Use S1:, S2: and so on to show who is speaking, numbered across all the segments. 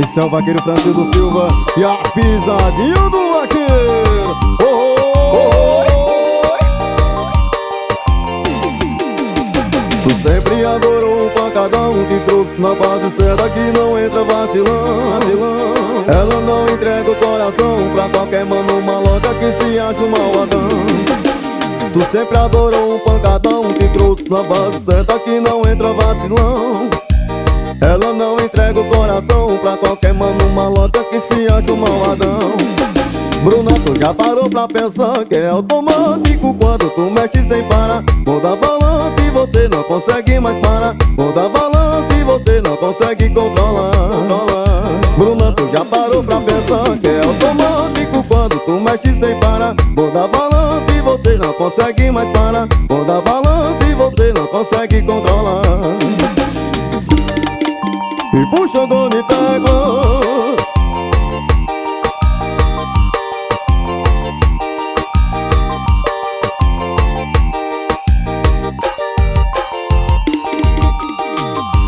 S1: Esse é o vaqueiro Francisco Silva e a pisadinha do vaqueiro. Oh, oh, oh, oh. Tu sempre adorou um pancadão que trouxe na base certa que não entra vacilão. Ela não entrega o coração pra qualquer mano maloca que se acha um malvadão. Tu sempre adorou um pancadão que trouxe na base certa que não entra vacilão. Ela não entrega o coração pra qualquer mano maloca que se acha um malvadão. Bruna, tu já parou pra pensar que é automático quando tu mexe sem parar? Vou dar balanço e você não consegue mais parar. Vou dar balanço e você não consegue controlar. Bruna, tu já parou pra pensar que é automático quando tu mexe sem parar? Vou dar balanço e você não consegue mais parar. Vou dar balanço e você não consegue controlar. E puxa Dona Teclas.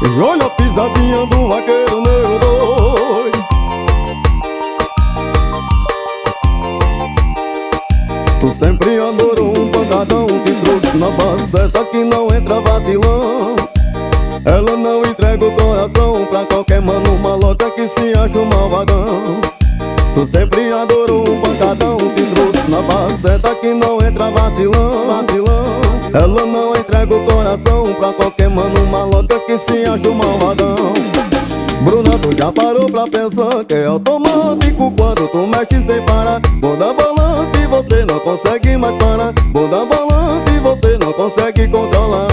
S1: E olha a pisadinha do vaqueiro negro doido. Tu sempre adorou um pancadão que trouxe na base dessa que não entra vacilão. Ela não entrega o coração pra qualquer mano maloca que se acha um malvadão. Tu sempre adorou um pancadão que trouxe na base dessa que não entra vacilão. Ela não entrega o coração pra qualquer mano maloca que se acha um malvadão. Bruna, tu já parou pra pensar que é automático quando tu mexe sem parar? Vou dar balanço e você não consegue mais parar. Vou dar balanço e você não consegue controlar.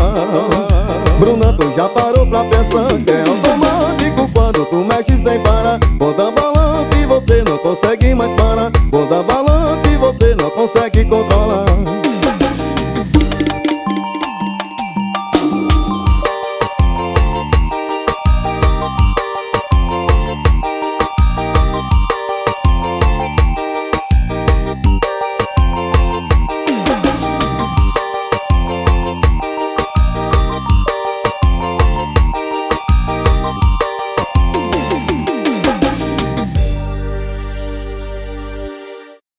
S1: Bruna, tu já parou pra pensar que é automático quando tu mexe sem parar? Vou dar balanço e você não consegue mais parar. Vou dar balanço e você não consegue controlar.